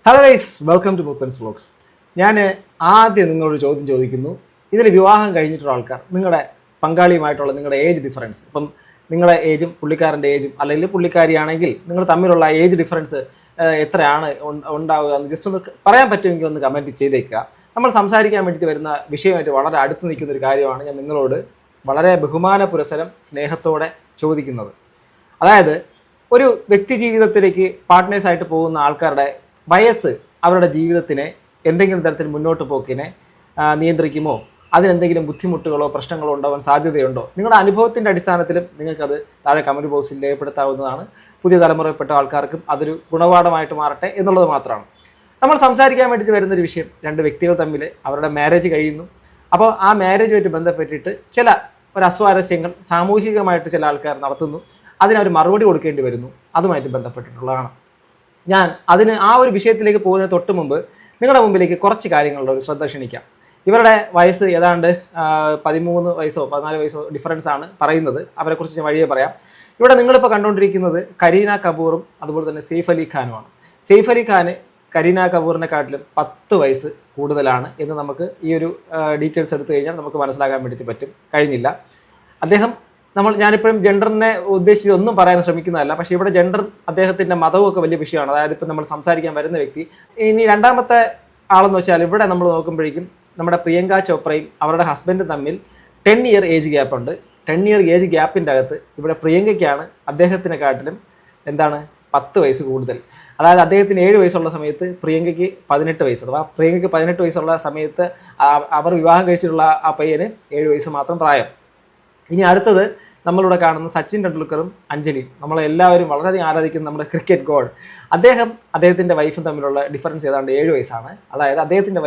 Hello guys, welcome to Mooppan's vlogs. ഞാൻ ആദ്യം നിങ്ങളൊരു ചോദ്യം ചോദിക്കുന്നു. ഇതിൽ വിവാഹം കഴിഞ്ഞിട്ടുള്ള ആൾക്കാർ, നിങ്ങളുടെ പങ്കാളിയുമായിട്ടുള്ള നിങ്ങളുടെ ഏജ് ഡിഫറൻസ്, ഇപ്പം നിങ്ങളുടെ ഏജും പുള്ളിക്കാരൻ്റെ ഏജും അല്ലെങ്കിൽ പുള്ളിക്കാരിയാണെങ്കിൽ നിങ്ങൾ തമ്മിലുള്ള ഏജ് ഡിഫറൻസ് എത്രയാണ് ഉണ്ടാവുക എന്ന് ജസ്റ്റ് ഒന്ന് പറയാൻ പറ്റുമെങ്കിൽ ഒന്ന് കമൻറ്റ് ചെയ്തേക്കുക. നമ്മൾ സംസാരിക്കാൻ വേണ്ടിയിട്ട് വരുന്ന വിഷയമായിട്ട് വളരെ അടുത്ത് നിൽക്കുന്ന ഒരു കാര്യമാണ് ഞാൻ നിങ്ങളോട് വളരെ ബഹുമാന പുരസരം സ്നേഹത്തോടെ ചോദിക്കുന്നത്. അതായത് ഒരു വ്യക്തി ജീവിതത്തിലേക്ക് പാർട്ട്നേഴ്സായിട്ട് പോകുന്ന ആൾക്കാരുടെ വയസ്സ് അവരുടെ ജീവിതത്തിനെ എന്തെങ്കിലും തരത്തിൽ മുന്നോട്ട് പോക്കിനെ നിയന്ത്രിക്കുമോ, അതിനെന്തെങ്കിലും ബുദ്ധിമുട്ടുകളോ പ്രശ്നങ്ങളോ ഉണ്ടാവാൻ സാധ്യതയുണ്ടോ? നിങ്ങളുടെ അനുഭവത്തിൻ്റെ അടിസ്ഥാനത്തിലും നിങ്ങൾക്കത് താഴെ കമൻറ്റ് ബോക്സിൽ രേഖപ്പെടുത്താവുന്നതാണ്. പുതിയ തലമുറയിൽപ്പെട്ട ആൾക്കാർക്കും അതൊരു ഗുണപാഠമായിട്ട് മാറട്ടെ എന്നുള്ളത് മാത്രമാണ്. നമ്മൾ സംസാരിക്കാൻ വേണ്ടിയിട്ട് വരുന്നൊരു വിഷയം, രണ്ട് വ്യക്തികൾ തമ്മിൽ അവരുടെ മാരേജ് കഴിയുന്നു. അപ്പോൾ ആ മാരേജുമായിട്ട് ബന്ധപ്പെട്ടിട്ട് ചില ഒരു അസ്വാരസ്യങ്ങൾ സാമൂഹികമായിട്ട് ചില ആൾക്കാർ നടത്തുന്നു. അതിനൊരു മറുപടി കൊടുക്കേണ്ടി വരുന്നു. അതുമായിട്ട് ബന്ധപ്പെട്ടിട്ടുള്ളതാണ്. ഞാൻ ആ ഒരു വിഷയത്തിലേക്ക് പോകുന്നതിന് തൊട്ട് മുമ്പ് നിങ്ങളുടെ മുമ്പിലേക്ക് കുറച്ച് കാര്യങ്ങളുടെ ഒരു ശ്രദ്ധ ക്ഷണിക്കാം. ഇവരുടെ വയസ്സ് ഏതാണ്ട് 13 വയസ്സോ 14 വയസ്സോ ഡിഫറൻസ് ആണ് പറയുന്നത്. അവരെക്കുറിച്ച് ഞാൻ വഴിയെ പറയാം. ഇവിടെ നിങ്ങളിപ്പോൾ കണ്ടുകൊണ്ടിരിക്കുന്നത് കരീന കപൂറും അതുപോലെ തന്നെ സെയ്ഫ് അലി ഖാനുമാണ്. സെയ്ഫ് അലി ഖാന് കരീന കപൂറിനെക്കാട്ടിലും 10 വയസ്സ് കൂടുതലാണ് എന്ന് നമുക്ക് ഈ ഒരു ഡീറ്റെയിൽസ് എടുത്തു കഴിഞ്ഞാൽ നമുക്ക് മനസ്സിലാക്കാൻ വേണ്ടിയിട്ട് പറ്റും. കഴിഞ്ഞില്ല അദ്ദേഹം ഞാനിപ്പോഴും ജെൻഡറിനെ ഉദ്ദേശിച്ച് ഒന്നും പറയാൻ ശ്രമിക്കുന്നതല്ല. പക്ഷേ ഇവിടെ ജെൻഡർ അദ്ദേഹത്തിൻ്റെ മതവും ഒക്കെ വലിയ വിഷയമാണ്. അതായത് ഇപ്പം നമ്മൾ സംസാരിക്കാൻ വരുന്ന വ്യക്തി. ഇനി രണ്ടാമത്തെ ആളെന്ന് വെച്ചാൽ ഇവിടെ നമ്മൾ നോക്കുമ്പോഴേക്കും നമ്മുടെ പ്രിയങ്ക ചോപ്രയും അവരുടെ ഹസ്ബൻഡും തമ്മിൽ 10 ഇയർ ഏജ് ഗ്യാപ്പ് ഉണ്ട്. 10 ഇയർ ഏജ് ഗ്യാപ്പിൻ്റെ അകത്ത് ഇവിടെ പ്രിയങ്കയ്ക്കാണ് അദ്ദേഹത്തിനെക്കാട്ടിലും 10 വയസ്സ് കൂടുതൽ. അതായത് അദ്ദേഹത്തിന് 7 വയസ്സുള്ള സമയത്ത് പ്രിയങ്കയ്ക്ക് 18 വയസ്സ്. അഥവാ പ്രിയങ്കയ്ക്ക് 18 വയസ്സുള്ള സമയത്ത് അവർ വിവാഹം കഴിച്ചിട്ടുള്ള ആ പയ്യന് 7 വയസ്സ് മാത്രം പ്രായം. ഇനി അടുത്തത് നമ്മളിവിടെ കാണുന്ന സച്ചിൻ ടെണ്ടുൽക്കറും അഞ്ജലിയും, നമ്മളെല്ലാവരും വളരെയധികം ആരാധിക്കുന്ന നമ്മുടെ ക്രിക്കറ്റ് ഗോഡ്. അദ്ദേഹത്തിൻ്റെ വൈഫും തമ്മിലുള്ള ഡിഫറൻസ് ഏതാണ്ട് 7 വയസ്സാണ്. അതായത് അദ്ദേഹത്തിൻ്റെ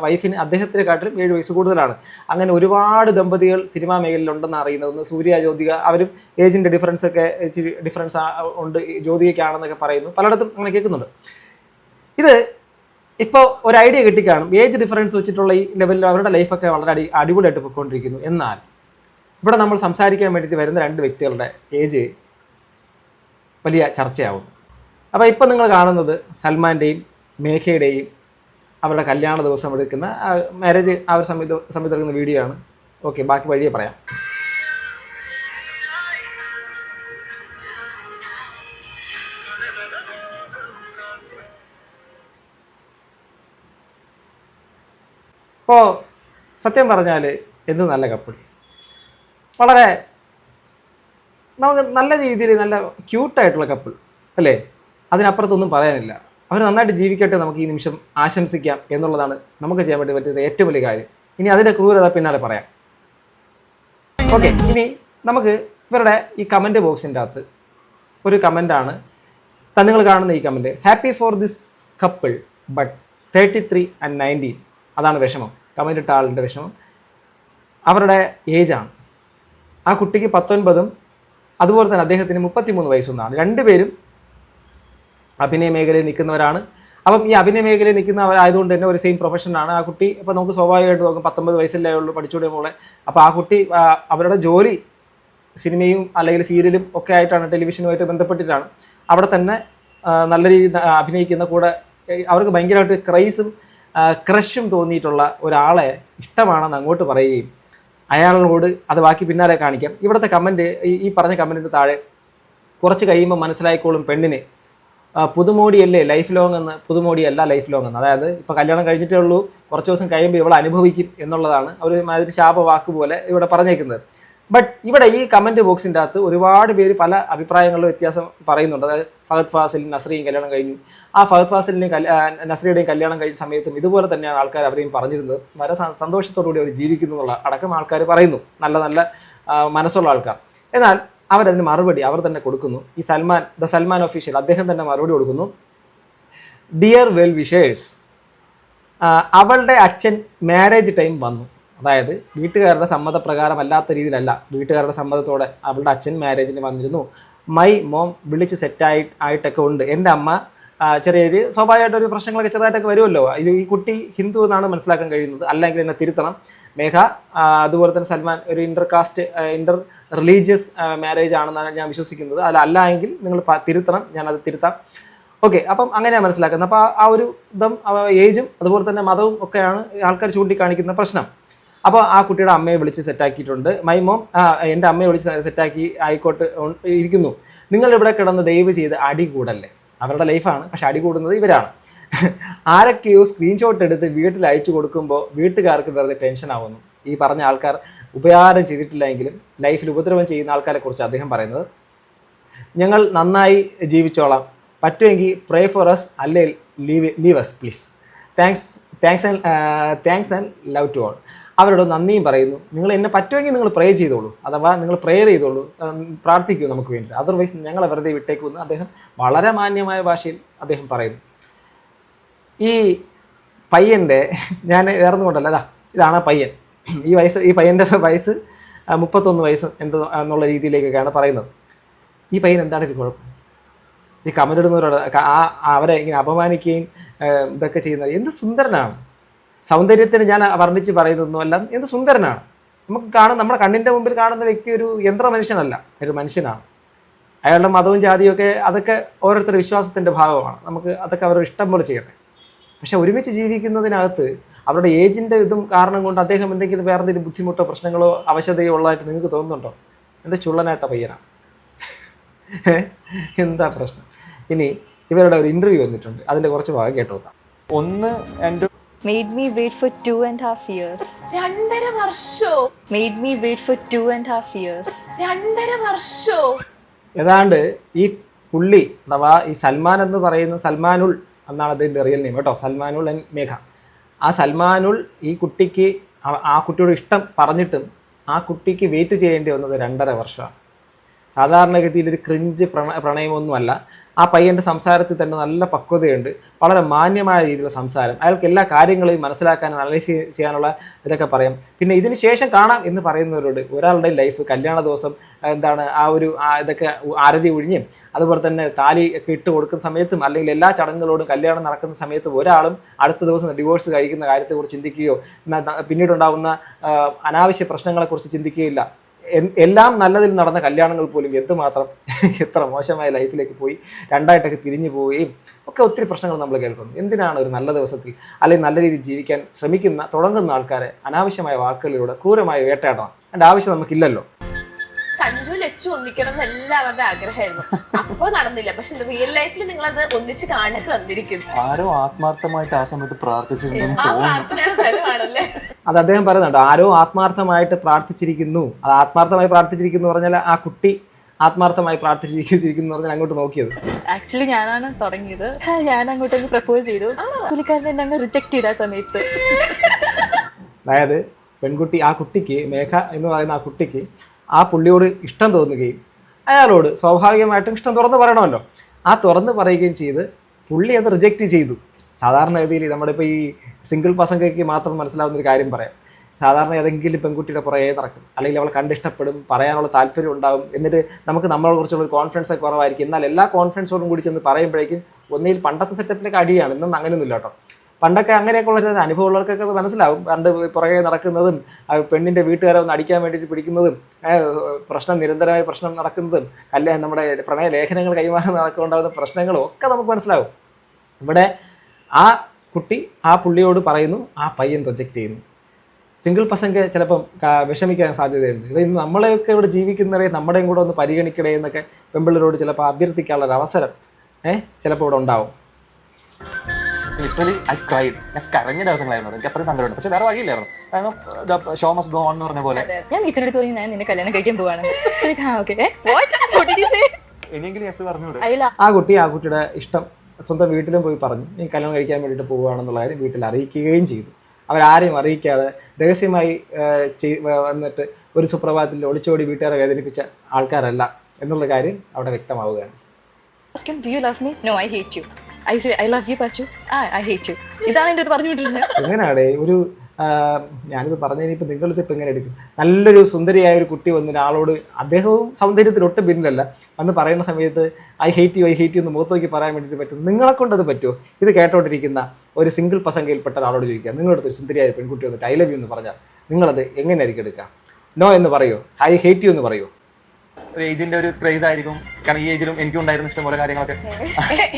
വൈഫിന് അദ്ദേഹത്തിനെക്കാട്ടിലും 7 വയസ്സ് കൂടുതലാണ്. അങ്ങനെ ഒരുപാട് ദമ്പതികൾ സിനിമാ മേഖലയിലുണ്ടെന്ന് അറിയുന്നത്. സൂര്യ ജ്യോതിക അവരും ഏജിൻ്റെ ഡിഫറൻസ് ഒക്കെ ഇച്ചിരി ഡിഫറൻസ് ഉണ്ട്, ജ്യോതികയ്ക്കാണെന്നൊക്കെ പറയുന്നു. പലയിടത്തും അങ്ങനെ കേൾക്കുന്നുണ്ട്. ഇത് ഇപ്പോൾ ഒരു ഐഡിയ കിട്ടിക്കാണും. ഏജ് ഡിഫറൻസ് വെച്ചിട്ടുള്ള ഈ ലെവലിൽ അവരുടെ ലൈഫൊക്കെ വളരെ അടിപൊളിയായിട്ട് പോയിക്കൊണ്ടിരിക്കുന്നു. എന്നാൽ ഇവിടെ നമ്മൾ സംസാരിക്കാൻ വേണ്ടിയിട്ട് വരുന്ന രണ്ട് വ്യക്തികളുടെ ഏജ് വലിയ ചർച്ചയാവും. അപ്പോൾ ഇപ്പം നിങ്ങൾ കാണുന്നത് സൽമാൻ്റെയും മേഘയുടെയും അവരുടെ കല്യാണ ദിവസം എടുക്കുന്ന മാരേജ് ആ ഒരു സമയത്ത് എടുക്കുന്ന വീഡിയോ ആണ്. ഓക്കെ, ബാക്കി വഴിയെ പറയാം. അപ്പോൾ സത്യം പറഞ്ഞാൽ എന്ത് നല്ല കപ്പിൾ, വളരെ നമുക്ക് നല്ല രീതിയിൽ നല്ല ക്യൂട്ടായിട്ടുള്ള കപ്പിൾ അല്ലേ? അതിനപ്പുറത്തൊന്നും പറയാനില്ല. അവർ നന്നായിട്ട് ജീവിക്കട്ടെ, നമുക്ക് ഈ നിമിഷം ആശംസിക്കാം എന്നുള്ളതാണ് നമുക്ക് ചെയ്യാൻ വേണ്ടി പറ്റുന്ന ഏറ്റവും വലിയ കാര്യം. ഇനി അതിൻ്റെ ക്രൂരത പിന്നാലെ പറയാം. ഓക്കെ, ഇനി നമുക്ക് ഇവരുടെ ഈ കമൻറ്റ് ബോക്സിൻ്റെ അകത്ത് ഒരു കമൻറ്റാണ് നിങ്ങൾ കാണുന്ന ഈ comment. Happy for this couple but 33 and 19. അതാണ് വിഷമം. കമൻറ്റ് ഇട്ട ആളിൻ്റെ വിഷമം അവരുടെ ഏജാണ്. ആ കുട്ടിക്ക് 19 അതുപോലെ തന്നെ അദ്ദേഹത്തിന് 33 വയസ്സൊന്നാണ്. രണ്ടുപേരും അഭിനയ മേഖലയിൽ നിൽക്കുന്നവരാണ്. അപ്പം ഈ അഭിനയ മേഖലയിൽ നിൽക്കുന്നവരായതുകൊണ്ട് തന്നെ ഒരു സെയിം പ്രൊഫഷനാണ് ആ കുട്ടി. ഇപ്പോൾ നമുക്ക് സ്വാഭാവികമായിട്ട് നോക്കും 19 വയസ്സല്ലേ ഉള്ളൂ, പഠിച്ചുകൂടെ മോളെ. അപ്പോൾ ആ കുട്ടി അവരുടെ ജോലി സിനിമയും അല്ലെങ്കിൽ സീരിയലും ഒക്കെ ആയിട്ടാണ്, ടെലിവിഷനുമായിട്ട് ബന്ധപ്പെട്ടിട്ടാണ്. അവിടെ തന്നെ നല്ല രീതിയിൽ അഭിനയിക്കുന്ന കൂടെ അവർക്ക് ഭയങ്കരമായിട്ട് ക്രൈസും ക്രഷും തോന്നിയിട്ടുള്ള ഒരാളെ ഇഷ്ടമാണെന്ന് അങ്ങോട്ട് പറയുകയും അയാളോട് അത് ബാക്കി പിന്നാലെ കാണിക്കാം. ഇവിടുത്തെ കമൻറ്റ്, ഈ പറഞ്ഞ കമൻറ്റിൻ്റെ താഴെ കുറച്ച് കഴിയുമ്പോൾ മനസ്സിലായിക്കോളും പെണ്ണിന് പുതുമോടിയല്ലേ ലൈഫ് ലോങ് എന്ന്. പുതുമോടിയല്ല ലൈഫ് ലോങ് എന്ന്. അതായത് ഇപ്പോൾ കല്യാണം കഴിഞ്ഞിട്ടേ ഉള്ളൂ, കുറച്ച് ദിവസം കഴിയുമ്പോൾ ഇവൾ അനുഭവിക്കും എന്നുള്ളതാണ് ഒരു മാതിരി ശാപവാക്ക് പോലെ ഇവിടെ പറഞ്ഞേക്കുന്നത്. ബട്ട് ഇവിടെ ഈ കമൻറ്റ് ബോക്സിൻ്റെ അകത്ത് ഒരുപാട് പേര് പല അഭിപ്രായങ്ങളിലും വ്യത്യാസം പറയുന്നുണ്ട്. അതായത് ഫഹദ് ഫാസിലും നസ്രിയും കല്യാണം കഴിഞ്ഞു. ആ ഫഹദ് ഫാസിലിൻ്റെയും നസ്രിയുടെയും കല്യാണം കഴിഞ്ഞ സമയത്തും ഇതുപോലെ തന്നെയാണ് ആൾക്കാർ അവരെയും പറഞ്ഞിരുന്നത്. വളരെ സന്തോഷത്തോടുകൂടി അവർ ജീവിക്കുന്നു എന്നുള്ള അടക്കം ആൾക്കാർ പറയുന്നു, നല്ല നല്ല മനസ്സുള്ള ആൾക്കാർ. എന്നാൽ അവരതിന് മറുപടി അവർ തന്നെ കൊടുക്കുന്നു. ഈ ദ സൽമാൻ ഒഫീഷ്യൽ അദ്ദേഹം തന്നെ മറുപടി കൊടുക്കുന്നു. ഡിയർ വെൽ വിഷേഴ്സ്, അവളുടെ അച്ഛൻ മാരേജ് ടൈം വന്നു. അതായത് വീട്ടുകാരുടെ സമ്മതപ്രകാരം അല്ലാത്ത രീതിയിലല്ല, വീട്ടുകാരുടെ സമ്മതത്തോടെ അവളുടെ അച്ഛൻ മാരേജിന് വന്നിരുന്നു. മൈ മോം വിളിച്ച് ആയിട്ടൊക്കെ ഉണ്ട്. എൻ്റെ അമ്മ ചെറിയൊരു സ്വാഭാവികമായിട്ടൊരു പ്രശ്നങ്ങളൊക്കെ ചെറുതായിട്ടൊക്കെ വരുമല്ലോ. ഈ കുട്ടി ഹിന്ദു എന്നാണ് മനസ്സിലാക്കാൻ കഴിയുന്നത്, അല്ലെങ്കിൽ എന്നെ തിരുത്തണം. മേഘ അതുപോലെ തന്നെ സൽമാൻ ഒരു ഇന്റർ റിലീജിയസ് മാരേജ് ആണെന്നാണ് ഞാൻ വിശ്വസിക്കുന്നത്. അല്ല എങ്കിൽ നിങ്ങൾ തിരുത്തണം, ഞാനത് തിരുത്താം. ഓക്കെ, അപ്പം അങ്ങനെയാണ് മനസ്സിലാക്കുന്നത്. അപ്പോൾ ആ ഒരു ഇതും ഏജും അതുപോലെ തന്നെ മതവും ഒക്കെയാണ് ആൾക്കാർ ചൂണ്ടിക്കാണിക്കുന്ന പ്രശ്നം. അപ്പോൾ ആ കുട്ടിയുടെ അമ്മയെ വിളിച്ച് സെറ്റാക്കിയിട്ടുണ്ട്. മൈമോം എൻ്റെ അമ്മയെ വിളിച്ച് സെറ്റാക്കി ആയിക്കോട്ട് ഇരിക്കുന്നു. നിങ്ങളിവിടെ കിടന്ന് ദയവ് ചെയ്ത് അടി കൂടല്ലേ. അവരുടെ ലൈഫാണ്, പക്ഷെ അടി കൂടുന്നത് ഇവരാണ്. ആരൊക്കെയോ സ്ക്രീൻഷോട്ട് എടുത്ത് വീട്ടിൽ അയച്ചു കൊടുക്കുമ്പോൾ വീട്ടുകാർക്ക് വെറുതെ ടെൻഷൻ ആവുന്നു. ഈ പറഞ്ഞ ആൾക്കാർ ഉപകാരം ചെയ്തിട്ടില്ല എങ്കിലും ലൈഫിൽ ഉപദ്രവം ചെയ്യുന്ന ആൾക്കാരെ കുറിച്ച് അദ്ദേഹം പറയുന്നത്, ഞങ്ങൾ നന്നായി ജീവിച്ചോളാം, പറ്റുമെങ്കിൽ പ്രേ ഫോർ അസ്, അല്ലേ leave us please. Thanks and love to all. അവരോട് നന്ദിയും പറയുന്നു. നിങ്ങൾ എന്നെ പറ്റുമെങ്കിൽ നിങ്ങൾ പ്രേ ചെയ്തോളൂ, അഥവാ നിങ്ങൾ പ്രെയർ ചെയ്തോളൂ, പ്രാർത്ഥിക്കൂ നമുക്ക് വേണ്ടി, അതർവൈസ് ഞങ്ങളെ വെറുതെ വിട്ടേക്കുമെന്ന് അദ്ദേഹം വളരെ മാന്യമായ ഭാഷയിൽ അദ്ദേഹം പറയുന്നു. ഈ പയ്യൻ്റെ ഞാൻ വേറൊന്നും കൊണ്ടല്ല, ഇതാണ് ആ പയ്യൻ. ഈ പയ്യൻ്റെ വയസ്സ് 31 വയസ്സ് എന്നുള്ള രീതിയിലേക്കൊക്കെയാണ് പറയുന്നത്. ഈ പയ്യൻ എന്താണ് ഒരു കുഴപ്പം? ഈ കമന്റിടുന്നവരോട് അവരെ ഇങ്ങനെ അപമാനിക്കുകയും ഇതൊക്കെ ചെയ്യുന്നത്, എന്ത് സുന്ദരനാണ്. സൗന്ദര്യത്തിന് ഞാൻ വർണ്ണിച്ച് പറയുന്നതൊന്നുമല്ല, എന്ത് സുന്ദരനാണ്. നമുക്ക് നമ്മുടെ കണ്ണിൻ്റെ മുമ്പിൽ കാണുന്ന വ്യക്തി ഒരു യന്ത്ര മനുഷ്യനല്ല, ഒരു മനുഷ്യനാണ്. അയാളുടെ മതവും ജാതിയും ഒക്കെ അതൊക്കെ ഓരോരുത്തരുടെ വിശ്വാസത്തിൻ്റെ ഭാഗമാണ്. നമുക്ക് അതൊക്കെ അവരുടെ ഇഷ്ടം പോലെ ചെയ്യട്ടെ. പക്ഷെ ഒരുമിച്ച് ജീവിക്കുന്നതിനകത്ത് അവരുടെ ഏജിൻ്റെ ഇതും കാരണം കൊണ്ട് അദ്ദേഹം എന്തെങ്കിലും വേറെ എന്തെങ്കിലും ബുദ്ധിമുട്ടോ പ്രശ്നങ്ങളോ അവശതയോ ഉള്ളതായിട്ട് നിങ്ങൾക്ക് തോന്നുന്നുണ്ടോ? എന്താ ചുള്ളനായിട്ട പയ്യനാണ്. എന്താ പ്രശ്നം? ഇനി ഇവരുടെ ഒരു ഇൻ്റർവ്യൂ വന്നിട്ടുണ്ട്, അതിൻ്റെ കുറച്ച് ഭാഗം കേട്ടോ. ഒന്ന് എൻ്റെ Made me wait for 2.5 years. 2.5 വർഷോ? Made me wait for 2.5 years. 2.5 വർഷോ? ഏതാണ്ട് ഈ പുള്ളി അഥവാ ഈ സൽമാൻ എന്ന് പറയുന്ന സൽമാനുൾ എന്നാണ് അതിൻ്റെ റിയൽ നെയിം കേട്ടോ, സൽമാനുൾ ആൻഡ് മേഘ. ആ സൽമാനുൾ ഈ കുട്ടിക്ക് ആ കുട്ടിയോട് ഇഷ്ടം പറഞ്ഞിട്ടും ആ കുട്ടിക്ക് വെയിറ്റ് ചെയ്യേണ്ടി വന്നത് 2.5 വർഷമാണ്. സാധാരണഗതിയിൽ ഒരു ക്രിഞ്ച് പ്രണയമൊന്നുമല്ല. ആ പയ്യൻ്റെ സംസാരത്തിൽ തന്നെ നല്ല പക്വതയുണ്ട്, വളരെ മാന്യമായ രീതിയിലുള്ള സംസാരം. അയാൾക്ക് എല്ലാ കാര്യങ്ങളെയും മനസ്സിലാക്കാൻ അനലൈസ് ചെയ്യാനുള്ള ഇതൊക്കെ പറയാം. പിന്നെ ഇതിന് ശേഷം കാണാം എന്ന് പറയുന്നവരോട് ഒരാളുടെ ലൈഫ് കല്യാണ ദിവസം ഇതൊക്കെ ആരതി ഒഴിഞ്ഞും അതുപോലെ തന്നെ താലി ഒക്കെ ഇട്ട് കൊടുക്കുന്ന സമയത്തും അല്ലെങ്കിൽ എല്ലാ ചടങ്ങുകളോടും കല്യാണം നടക്കുന്ന സമയത്തും ഒരാളും അടുത്ത ദിവസം ഡിവോഴ്സ് കഴിക്കുന്ന കാര്യത്തെക്കുറിച്ച് ചിന്തിക്കുകയോ പിന്നീടുണ്ടാകുന്ന അനാവശ്യ പ്രശ്നങ്ങളെക്കുറിച്ച് ചിന്തിക്കുകയില്ല. എല്ലാം നല്ലതിൽ നടന്ന കല്യാണങ്ങൾ പോലും എന്തുമാത്രം എത്ര മോശമായ ലൈഫിലേക്ക് പോയി, രണ്ടായിട്ടൊക്കെ പിരിഞ്ഞു പോവുകയും ഒക്കെ ഒത്തിരി പ്രശ്നങ്ങൾ നമ്മൾ കേൾക്കുന്നു. എന്തിനാണ് ഒരു നല്ല ദിവസത്തിൽ അല്ലെങ്കിൽ നല്ല രീതിയിൽ ജീവിക്കാൻ തുടങ്ങുന്ന ആൾക്കാരെ അനാവശ്യമായ വാക്കുകളിലൂടെ ക്രൂരമായ വേട്ടയാടണം? അതിൻ്റെ ആവശ്യം നമുക്കില്ലല്ലോ. സഞ്ജു ലച്ചു ഒന്നിക്കണം എന്ന് എല്ലാവരുടെ ആഗ്രഹമായിരുന്നു. അപ്പൊ നടന്നില്ല. പക്ഷെ റിയൽ ലൈഫിൽ നിങ്ങൾ അത് ഒന്നിച്ച് കാണിച്ചു തന്നിരിക്കുന്നു. ആരോ ആത്മാർത്ഥമായിട്ട് ആ സമയത്ത് പ്രാർത്ഥിച്ചിരുന്നു. ആ പ്രാർത്ഥനയുടെ ഫലമാണല്ലേ അത് അദ്ദേഹം പറയുന്നുണ്ട്. ആരോ ആത്മാർത്ഥമായിട്ട് പ്രാർത്ഥിച്ചിരിക്കുന്നു. അത് ആത്മാർത്ഥമായി പ്രാർത്ഥിച്ചിരിക്കുന്നു പറഞ്ഞാൽ ആ കുട്ടി ആത്മാർത്ഥമായി പ്രാർത്ഥിച്ചിരിക്കുന്നു പറഞ്ഞാൽ അങ്ങോട്ട് നോക്കിയത്. ആക്ച്വലി ഞാനാണ് തുടങ്ങിയത്. ഞാൻ അങ്ങോട്ടേക്ക് പ്രപ്പോസ് ചെയ്തു. പുള്ളിക്കാരൻ എന്നെ അങ്ങ് റിജക്ട് ചെയ്ത സമയത്ത്. അതായത് ആ കുട്ടിക്ക്, മേഘ എന്ന് പറയുന്ന ആ കുട്ടിക്ക് ആ പുള്ളിയോട് ഇഷ്ടം തോന്നുകയും അയാളോട് സ്വാഭാവികമായിട്ടും ഇഷ്ടം തുറന്ന് പറയണമല്ലോ, ആ തുറന്ന് പറയുകയും ചെയ്ത് പുള്ളി അത് റിജക്റ്റ് ചെയ്തു. സാധാരണഗതിയിൽ നമ്മളിപ്പോൾ ഈ സിംഗിൾ പസംഗയ്ക്ക് മാത്രം മനസ്സിലാവുന്ന ഒരു കാര്യം പറയാം. സാധാരണ ഏതെങ്കിലും പെൺകുട്ടിയുടെ പുറകെ നടക്കും, അല്ലെങ്കിൽ അവൾ കണ്ടിഷ്ടപ്പെടും, പറയാനുള്ള താല്പര്യം ഉണ്ടാകും. എന്നിട്ട് നമ്മളെ കുറിച്ചുള്ള ഒരു കോൺഫിഡൻസ് ഒക്കെ കുറവായിരിക്കും. എന്നാൽ എല്ലാ കോൺഫിഡൻസോടും കൂടി ചെന്ന് പറയുമ്പോഴേക്കും ഒന്നിൽ പണ്ടത്തെ സെറ്റപ്പിലേക്ക് അടിയാണ്. ഇന്നും അങ്ങനെയൊന്നുമില്ല കേട്ടോ. പണ്ടൊക്കെ അങ്ങനെയൊക്കെ ഉള്ള അനുഭവമുള്ളവർക്കൊക്കെ അത് മനസ്സിലാവും. പണ്ട് പുറകെ നടക്കുന്നതും പെണ്ണിൻ്റെ വീട്ടുകാരെ ഒന്ന് അടിക്കാൻ വേണ്ടിയിട്ട് പിടിക്കുന്നതും നിരന്തരമായ പ്രശ്നം നടക്കുന്നതും നമ്മുടെ പ്രണയ ലേഖനങ്ങൾ കൈമാറാൻ നടക്കുന്നുണ്ടാകുന്ന പ്രശ്നങ്ങളും ഒക്കെ നമുക്ക് മനസ്സിലാവും. ഇവിടെ ആ കുട്ടി ആ പുള്ളിയോട് പറയുന്നു, ആ പയ്യൻ റിജക്റ്റ് ചെയ്യുന്നു. സിംഗിൾ പസംഗ് ചിലപ്പം വിഷമിക്കാൻ സാധ്യതയുണ്ട്. ഇന്ന് നമ്മളെയൊക്കെ ഇവിടെ ജീവിക്കുന്നവരെ നമ്മുടെയും കൂടെ ഒന്ന് പരിഗണിക്കണേ എന്നൊക്കെ പെമ്പിള്ളേരോട് ചിലപ്പോൾ അഭ്യർത്ഥിക്കാനുള്ളൊരു അവസരം ചിലപ്പോൾ ഇവിടെ ഉണ്ടാവും. Literally I cried. ഞാൻ കരഞ്ഞ ദിവസങ്ങളായിരുന്നു. എനിക്ക് അത്രയും സങ്കടമുണ്ട്. പക്ഷെ വേറെ വഴിയില്ലായിരുന്നു. കാരണം ഷോ മസ്റ്റ് ഗോ ഓൺ എന്ന് പറഞ്ഞ പോലെ ഞാൻ വീട്ടിനടുത്ത് പറഞ്ഞ് ഞാൻ നിന്നെ കല്യാണം കഴിക്കാൻ പോവാണ്. ഇനിയെങ്കിലും യെസ് പറഞ്ഞൂടെ? ആ കുട്ടിയുടെ ഇഷ്ടം സ്വന്തം വീട്ടിലും പോയി പറഞ്ഞു, ഈ കല്യാണം കഴിക്കാൻ വേണ്ടിയിട്ട് പോവുകയാണെന്നുള്ള കാര്യം വീട്ടിൽ അറിയിക്കുകയും ചെയ്തു. അവരാരെയും അറിയിക്കാതെ രഹസ്യമായി വന്നിട്ട് ഒരു സുപ്രഭാതത്തിൽ ഒളിച്ചോടി വീട്ടുകാരെ വേദനിപ്പിച്ച ആൾക്കാരല്ല എന്നുള്ള കാര്യം അവിടെ വ്യക്തമാവുകയാണ്. ഇതാണ് എൻ്റെ അടുത്ത് പറഞ്ഞു വിട്ടിരുന്നത്. എങ്ങനെയാണ് ഞാനിത് പറഞ്ഞതിനിപ്പോൾ നിങ്ങളിതിപ്പോൾ എങ്ങനെ എടുക്കും? നല്ലൊരു സുന്ദരിയായ ഒരു കുട്ടി വന്ന് ഒരാളോട്, അദ്ദേഹവും സൗന്ദര്യത്തിൽ ഒട്ടും പിന്നിലല്ല, അന്ന് പറയുന്ന സമയത്ത് ഐ ഹേറ്റ് യു എന്ന് മുഖത്ത് നോക്കി പറയാൻ വേണ്ടിയിട്ട് പറ്റും. നിങ്ങളെ കൊണ്ടത് പറ്റുമോ? ഇത് കേട്ടോണ്ടിരിക്കുന്ന ഒരു സിംഗിൾ പസംഗയിൽപ്പെട്ട ഒരാളോട് ചോദിക്കുക, നിങ്ങളുടെ ഒരു സുന്ദരിയായ പെൺകുട്ടി വന്നിട്ട് ഐ ലവ് യു എന്ന് പറഞ്ഞാൽ നിങ്ങളത് എങ്ങനെയായിരിക്കും എടുക്കുക? നോ എന്ന് പറയുമോ? ഐ ഹേറ്റ് യു എന്ന് പറയുമോ? ഒരു ഏജിന്റെ ഒരു ക്രേസ് ആയിരിക്കും. കാരണം ഈ ഏജിലും എനിക്കും ഉണ്ടായിരുന്ന ഇഷ്ടംപോലെ കാര്യങ്ങളൊക്കെ.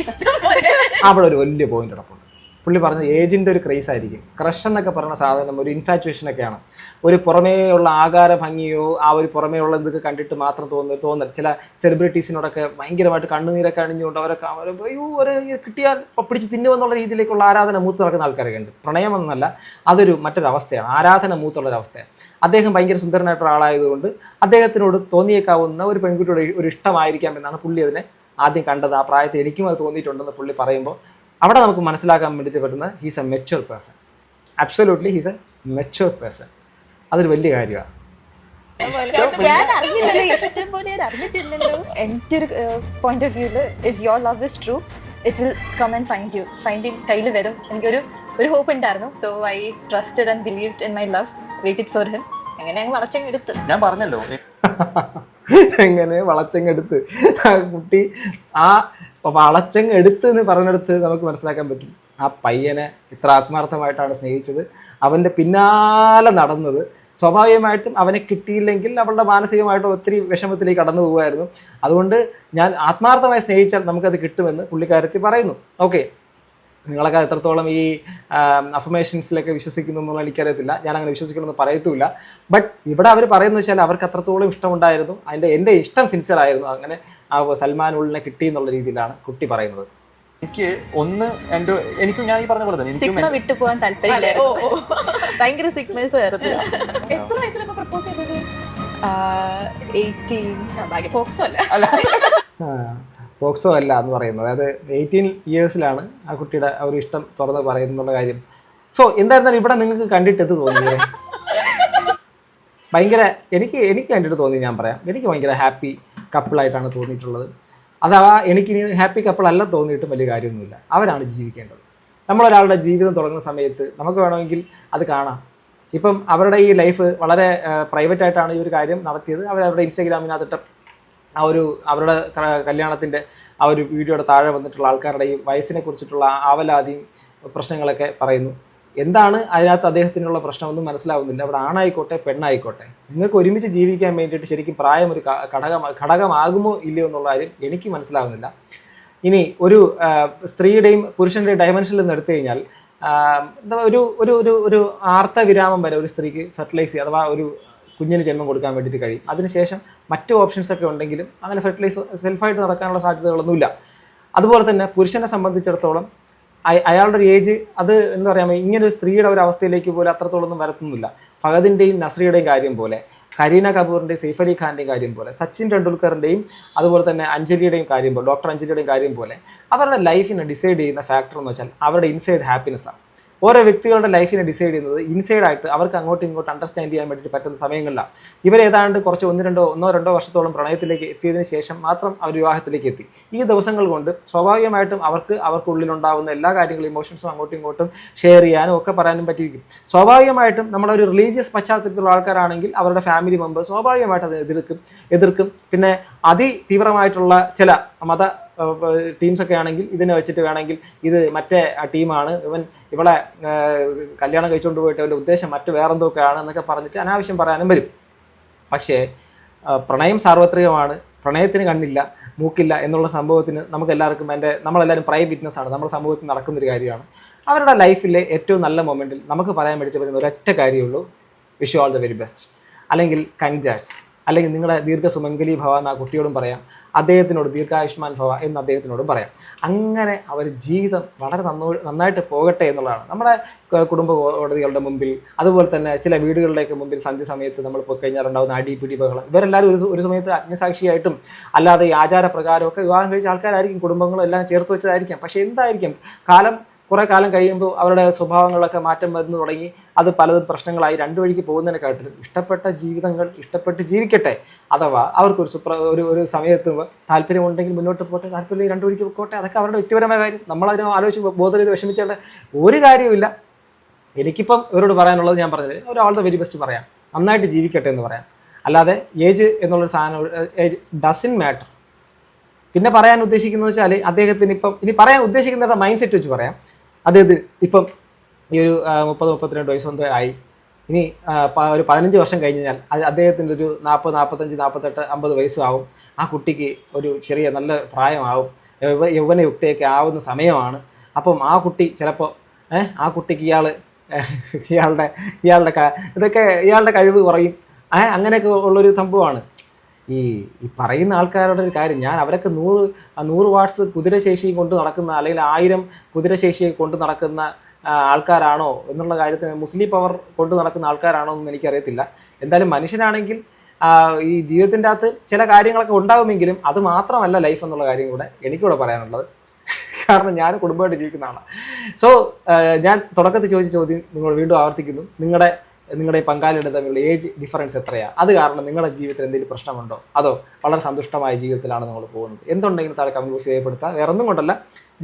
ഇഷ്ടം പോലെ അവിടെ ഒരു വലിയ പോയിന്റ് ഉറപ്പുണ്ട്. പുള്ളി പറഞ്ഞത് ഏജിൻ്റെ ഒരു ക്രേസ് ആയിരിക്കും. ക്രഷ് എന്നൊക്കെ പറയുന്ന സാധനം ഒരു ഇൻഫാറ്റുവേഷനൊക്കെയാണ്. ഒരു പുറമേ ഉള്ള ആകാര ഭംഗിയോ ആ ഒരു പുറമേ ഉള്ള ഇതൊക്കെ കണ്ടിട്ട് മാത്രം തോന്നൽ. ചില സെലിബ്രിറ്റീസിനോടൊക്കെ ഭയങ്കരമായിട്ട് കണ്ണുനീരൊക്കെ അണിഞ്ഞുകൊണ്ട് അവരൊക്കെ അയ്യോ ഒരു കിട്ടിയാൽ പിടിച്ച് തിന്നുമെന്നുള്ള രീതിയിലേക്കുള്ള ആരാധന മൂത്ത് നടക്കുന്ന ആൾക്കാരൊക്കെ ഉണ്ട്. പ്രണയമെന്നല്ല, അതൊരു മറ്റൊരു അവസ്ഥയാണ്, ആരാധന മൂത്തുള്ളൊരവസ്ഥയാണ്. അദ്ദേഹം ഭയങ്കര സുന്ദരനായിട്ടുള്ള ആളായതുകൊണ്ട് അദ്ദേഹത്തിനോട് തോന്നിയേക്കാവുന്ന ഒരു പെൺകുട്ടിയുടെ ഒരു ഇഷ്ടമായിരിക്കാം എന്നാണ് പുള്ളി അതിനെ ആദ്യം കണ്ടത്. ആ പ്രായത്തിൽ എനിക്കും അത് തോന്നിയിട്ടുണ്ടെന്ന് പുള്ളി പറയുമ്പോൾ അവിടെ നമുക്ക് മനസ്സിലാക്കാൻ വേണ്ടിയിട്ട് പറ്റുന്ന he's A mature person. Absolutely he's A mature person. അതൊരു വലിയ കാര്യമാണ്. ഞാൻ അറിഞ്ഞില്ലല്ലോ, ഇഷ്ടം പോലെ ഞാൻ അറിഞ്ഞിട്ടില്ലല്ലോ. എൻ്റെ ഒരു പോയിന്റ് ഓഫ് വ്യൂല്, if your love is true it will come and find കയ്യിൽ വരും. എനിക്കൊരു ഹോപ്പ് ഉണ്ടായിരുന്നു. So I trusted and believed in my love, waited for him. അങ്ങനെ ഞങ്ങൾ വളച്ചെടുത്ത്. ഞാൻ പറഞ്ഞല്ലോ എങ്ങനെ വളച്ചെടുത്ത് ആ കുട്ടി ആ വളച്ചെടുത്ത് എന്ന് പറഞ്ഞെടുത്ത് നമുക്ക് മനസ്സിലാക്കാൻ പറ്റും ആ പയ്യനെ ഇത്ര ആത്മാർത്ഥമായിട്ടാണ് സ്നേഹിച്ചത്. അവൻ്റെ പിന്നാലെ നടന്നത്. സ്വാഭാവികമായിട്ടും അവനെ കിട്ടിയില്ലെങ്കിൽ അവളുടെ മാനസികമായിട്ട് ഒത്തിരി വിഷമത്തിലേക്ക് കടന്നു പോകുമായിരുന്നു. അതുകൊണ്ട് ഞാൻ ആത്മാർത്ഥമായി സ്നേഹിച്ചാൽ നമുക്കത് കിട്ടുമെന്ന് പുള്ളിക്കാരത്തി പറയുന്നു. ഓക്കെ, നിങ്ങളൊക്കെ എത്രത്തോളം ഈ അഫർമേഷൻസിലൊക്കെ വിശ്വസിക്കുന്നു എന്നുള്ള എനിക്കറിയത്തില്ല. ഞാൻ അങ്ങനെ വിശ്വസിക്കണമെന്ന് പറയത്തുമില്ല. ബട്ട് ഇവിടെ അവർ പറയുന്നത് വെച്ചാൽ അവർക്ക് അത്രത്തോളം ഇഷ്ടമുണ്ടായിരുന്നു. എൻ്റെ ഇഷ്ടം സിൻസിയർ ആയിരുന്നു. അങ്ങനെ ആ സൽമാൻ ഉള്ളിനെ കിട്ടി എന്നുള്ള രീതിയിലാണ് കുട്ടി പറയുന്നത്. എനിക്ക് എനിക്കും ഞാൻ ഈ പറഞ്ഞ പോലെ തന്നെ സിഗ്മ വിട്ടു പോകാൻ താല്പര്യമില്ല. ഭയങ്കര സിഗ്നസ് ആയിരുന്നു. എത്ര വയസ്സിലപ്പോ പ്രപ്പോസ് ചെയ്തത്? 18. പോക്സോ അല്ല. പോക്സോ അല്ല എന്ന് പറയുന്നത്. അതായത് 18 ഇയേഴ്സിലാണ് ആ കുട്ടിയുടെ ആ ഒരു ഇഷ്ടം തുറന്ന് പറയുന്നുള്ള കാര്യം. സോ എന്തായിരുന്നാലും ഇവിടെ നിങ്ങൾക്ക് കണ്ടിട്ട് എന്ത് തോന്നിയത്? ഭയങ്കര എനിക്ക് കണ്ടിട്ട് തോന്നി, ഞാൻ പറയാം. എനിക്ക് ഭയങ്കര ഹാപ്പി കപ്പിളായിട്ടാണ് തോന്നിയിട്ടുള്ളത്. അഥവാ എനിക്കിനി ഹാപ്പി കപ്പിൾ അല്ല തോന്നിയിട്ടും വലിയ കാര്യമൊന്നുമില്ല. അവരാണ് ജീവിക്കേണ്ടത്. നമ്മളൊരാളുടെ ജീവിതം തുടങ്ങുന്ന സമയത്ത് നമുക്ക് വേണമെങ്കിൽ അത് കാണാം. ഇപ്പം അവരുടെ ഈ ലൈഫ് വളരെ പ്രൈവറ്റായിട്ടാണ് ഈ ഒരു കാര്യം നടത്തിയത്. അവരുടെ ഇൻസ്റ്റാഗ്രാമിനകത്തിട്ട് ആ ഒരു അവരുടെ കല്യാണത്തിൻ്റെ ആ ഒരു വീഡിയോയുടെ താഴെ വന്നിട്ടുള്ള ആൾക്കാരുടെ ഈ വയസ്സിനെ കുറിച്ചിട്ടുള്ള ആവലാതിയും പ്രശ്നങ്ങളൊക്കെ പറയുന്നു. എന്താണ് അതിനകത്ത് അദ്ദേഹത്തിനുള്ള പ്രശ്നമൊന്നും മനസ്സിലാവുന്നില്ല. അവിടെ ആണായിക്കോട്ടെ പെണ്ണായിക്കോട്ടെ, നിങ്ങൾക്ക് ഒരുമിച്ച് ജീവിക്കാൻ വേണ്ടിയിട്ട് ശരിക്കും പ്രായം ഒരു ഘടകമാകുമോ ഇല്ലയോ എന്നുള്ള കാര്യം എനിക്ക് മനസ്സിലാവുന്നില്ല. ഇനി ഒരു സ്ത്രീയുടെയും പുരുഷൻ്റെയും ഡയമെൻഷനിൽ നിന്ന് എടുത്തു കഴിഞ്ഞാൽ എന്താ ഒരു ആർത്തവിരാമം വരെ ഒരു സ്ത്രീക്ക് ഫെർട്ടിലൈസ് ചെയ്യുക, അഥവാ ഒരു കുഞ്ഞിന് ജന്മം കൊടുക്കാൻ വേണ്ടിയിട്ട് കഴിയും. അതിനുശേഷം മറ്റു ഓപ്ഷൻസൊക്കെ ഉണ്ടെങ്കിലും അങ്ങനെ സെൽഫായിട്ട് നടക്കാനുള്ള സാധ്യതകളൊന്നുമില്ല. അതുപോലെ തന്നെ പുരുഷനെ സംബന്ധിച്ചിടത്തോളം അയാളുടെ ഒരു ഏജ് അത് എന്താ പറയുക, ഇങ്ങനെ ഒരു സ്ത്രീയുടെ ഒരു അവസ്ഥയിലേക്ക് പോലും അത്രത്തോളൊന്നും വരത്തുന്നില്ല. ഫഹദിൻ്റെയും നസ്രിയുടെയും കാര്യം പോലെ, കരീന കപൂറിൻ്റെയും സെയ്ഫ് അലി ഖാൻ്റെയും കാര്യം പോലെ, സച്ചിൻ ടെണ്ടുൽക്കറിൻ്റെയും അതുപോലെ തന്നെ അഞ്ജലിയുടെയും കാര്യം പോലെ, ഡോക്ടർ അഞ്ജലിയുടെയും കാര്യം പോലെ അവരുടെ ലൈഫിനെ ഡിസൈഡ് ചെയ്യുന്ന ഫാക്ടർ എന്ന് വെച്ചാൽ അവരുടെ ഇൻസൈഡ് ഹാപ്പിനെസ്സാണ്. ഓരോ വ്യക്തികളുടെ ലൈഫിനെ ഡിസൈഡ് ചെയ്യുന്നത് ഇൻസൈഡായിട്ട് അവർക്ക് അങ്ങോട്ടും ഇങ്ങോട്ടും അണ്ടർസ്റ്റാൻഡ് ചെയ്യാൻ വേണ്ടിയിട്ട് പറ്റുന്ന സമയങ്ങളിലാണ്. ഇവരേതാണ്ട് കുറച്ച് ഒന്നോ രണ്ടോ വർഷത്തോളം പ്രണയത്തിലേക്ക് എത്തിയതിന് ശേഷം മാത്രം അവർ വിവാഹത്തിലേക്ക് എത്തി. ഈ ദിവസങ്ങൾ കൊണ്ട് സ്വാഭാവികമായിട്ടും അവർക്കുള്ളിലുണ്ടാകുന്ന എല്ലാ കാര്യങ്ങളും ഇമോഷൻസും അങ്ങോട്ടും ഇങ്ങോട്ടും ഷെയർ ചെയ്യാനും ഒക്കെ പറയാനും പറ്റിയിരിക്കും. സ്വാഭാവികമായിട്ടും നമ്മളൊരു റിലീജിയസ് പശ്ചാത്തലത്തിലുള്ള ആൾക്കാരാണെങ്കിൽ അവരുടെ ഫാമിലി മെമ്പേഴ്സ് സ്വാഭാവികമായിട്ട് അത് എതിർക്കും. പിന്നെ അതിതീവ്രമായിട്ടുള്ള ചില മത ടീംസൊക്കെ ആണെങ്കിൽ ഇതിനെ വെച്ചിട്ട് വേണമെങ്കിൽ ഇത് മറ്റേ ടീമാണ്, ഇവളെ കല്യാണം കഴിച്ചുകൊണ്ട് പോയിട്ട് അവൻ്റെ ഉദ്ദേശം മറ്റ് വേറെന്തൊക്കെയാണ് എന്നൊക്കെ പറഞ്ഞിട്ട് അനാവശ്യം പറയാനും വരും. പക്ഷേ പ്രണയം സാർവത്രികമാണ്, പ്രണയത്തിന് കണ്ണില്ല മൂക്കില്ല എന്നുള്ള സംഭവത്തിന് നമുക്കെല്ലാവർക്കും നമ്മളെല്ലാവരും പ്രൈം വിറ്റ്നസ്സാണ്. നമ്മുടെ സമൂഹത്തിൽ നടക്കുന്നൊരു കാര്യമാണ്. അവരുടെ ലൈഫിലെ ഏറ്റവും നല്ല മൊമെൻറ്റിൽ നമുക്ക് പറയാൻ വേണ്ടിയിട്ട് വരുന്ന ഒരൊറ്റ കാര്യമുള്ളൂ, wish you all the very best, അല്ലെങ്കിൽ കൺഗ്രാറ്റ്സ്, അല്ലെങ്കിൽ നിങ്ങളുടെ ദീർഘസുമംഗലി ഭവ എന്ന കുട്ടിയോടും പറയാം, അദ്ദേഹത്തിനോട് ദീർഘായുഷ്മാൻ ഭവ എന്ന് അദ്ദേഹത്തിനോടും പറയാം. അങ്ങനെ അവർ ജീവിതം വളരെ നന്നായിട്ട് പോകട്ടെ എന്നുള്ളതാണ്. നമ്മുടെ കുടുംബ കോടതികളുടെ മുമ്പിൽ, അതുപോലെ തന്നെ ചില വീടുകളിലേക്ക് മുമ്പിൽ സന്ധ്യ സമയത്ത് നമ്മൾ പോയി കഴിഞ്ഞാൽ ഉണ്ടാകുന്ന അടിപിടി ബഹളം, ഇവരെല്ലാവരും ഒരു സമയത്ത് അഗ്നിസാക്ഷിയായിട്ടും അല്ലാതെ ഈ ആചാരപ്രകാരമൊക്കെ വിവാഹം കഴിച്ച ആൾക്കാരായിരിക്കും, കുടുംബങ്ങളും എല്ലാം ചേർത്ത് വെച്ചതായിരിക്കാം. പക്ഷേ എന്തായിരിക്കും കുറേ കാലം കഴിയുമ്പോൾ അവരുടെ സ്വഭാവങ്ങളൊക്കെ മാറ്റം വരുന്നു തുടങ്ങി. അത് പലതും പ്രശ്നങ്ങളായി രണ്ടു വഴിക്ക് പോകുന്നതിനെക്കാട്ടിലും ഇഷ്ടപ്പെട്ട ജീവിതങ്ങൾ ഇഷ്ടപ്പെട്ട് ജീവിക്കട്ടെ. അഥവാ അവർക്കൊരു ഒരു സമയത്ത് താല്പര്യമുണ്ടെങ്കിൽ മുന്നോട്ട് പോട്ടെ, താല്പര്യം രണ്ടു വഴിക്ക് പോട്ടെ. അതൊക്കെ അവരുടെ വ്യക്തിപരമായ കാര്യം. നമ്മളതിനെ ആലോചിച്ച് ബോധം ചെയ്ത് വിഷമിച്ചേണ്ട ഒരു കാര്യവുമില്ല. എനിക്കിപ്പം ഇവരോട് പറയാനുള്ളത് ഞാൻ പറഞ്ഞത് ഒരു ആൾ ദ വെരി ബെസ്റ്റ് പറയാം, നന്നായിട്ട് ജീവിക്കട്ടെ എന്ന് പറയാം. അല്ലാതെ ഏജ് എന്നുള്ളൊരു സാധനം ഏജ് ഡസൻ മാറ്റർ. പിന്നെ പറയാൻ ഉദ്ദേശിക്കുന്നത് വെച്ചാൽ അദ്ദേഹത്തിന് ഇനി പറയാൻ ഉദ്ദേശിക്കുന്നവരുടെ മൈൻഡ് സെറ്റ് വെച്ച് പറയാം. അതായത് ഇപ്പം ഈ ഒരു 30-32 വയസ്സൊന്നും ആയി, ഇനി ഒരു 15 വർഷം കഴിഞ്ഞാൽ അദ്ദേഹത്തിൻ്റെ ഒരു 40, 45, 48, 50 വയസ്സാവും. ആ കുട്ടിക്ക് ഒരു ചെറിയ നല്ല പ്രായമാവും, യൗവനയുക്തയൊക്കെ ആവുന്ന സമയമാണ്. അപ്പം ആ കുട്ടി ചിലപ്പോൾ ആ കുട്ടിക്ക് ഇയാളുടെ കഴിവ് കുറയും. അങ്ങനെയൊക്കെ ഉള്ളൊരു സംഭവമാണ്. ഈ പറയുന്ന ആൾക്കാരുടെ ഒരു കാര്യം, ഞാൻ അവരൊക്കെ 100 വാട്ട്സ് കുതിരശേഷി കൊണ്ട് നടക്കുന്ന, അല്ലെങ്കിൽ 1000 കുതിരശേഷി കൊണ്ട് നടക്കുന്ന ആൾക്കാരാണോ എന്നുള്ള കാര്യത്തിന്, മുസ്ലിം പവർ കൊണ്ട് നടക്കുന്ന ആൾക്കാരാണോ എന്ന് എനിക്കറിയത്തില്ല. എന്തായാലും മനുഷ്യനാണെങ്കിൽ ഈ ജീവിതത്തിൻ്റെ അകത്ത് ചില കാര്യങ്ങളൊക്കെ ഉണ്ടാകുമെങ്കിലും അത് മാത്രമല്ല ലൈഫ് എന്നുള്ള കാര്യം കൂടെ എനിക്കിവിടെ പറയാനുള്ളത്. കാരണം ഞാൻ കുടുംബമായിട്ട് ജീവിക്കുന്ന ആളാണ്. സോ ഞാൻ തുടക്കത്തിൽ ചോദിച്ച ചോദ്യം നിങ്ങൾ വീണ്ടും ആവർത്തിക്കുന്നു. നിങ്ങളുടെ പങ്കാളിയുടെ തമ്മിലുള്ള ഏജ് ഡിഫറൻസ് എത്രയാണ്? അത് കാരണം നിങ്ങളുടെ ജീവിതത്തിൽ എന്തെങ്കിലും പ്രശ്നമുണ്ടോ, അതോ വളരെ സന്തുഷ്ടമായ ജീവിതത്തിലാണ് നിങ്ങൾ പോകുന്നത്? എന്തുണ്ടെങ്കിലും താഴെ കമന്റ് ബോക്സ് ചെയ്യപ്പെടുത്തുക. വേറെ ഒന്നും കൊണ്ടല്ല,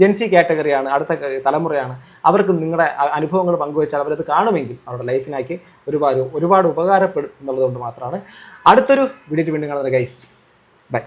ജെൻസി കാറ്റഗറിയാണ്, അടുത്ത തലമുറയാണ്. അവർക്ക് നിങ്ങളുടെ അനുഭവങ്ങൾ പങ്കുവെച്ചാൽ അവരത് കാണുമെങ്കിൽ അവരുടെ ലൈഫിനാക്കി ഒരുപാട് ഉപകാരപ്പെടും എന്നുള്ളതുകൊണ്ട് മാത്രമാണ്. അടുത്തൊരു വീഡിയോ വീണ്ടും കാണുന്നത് ഗൈസ്. ബൈ.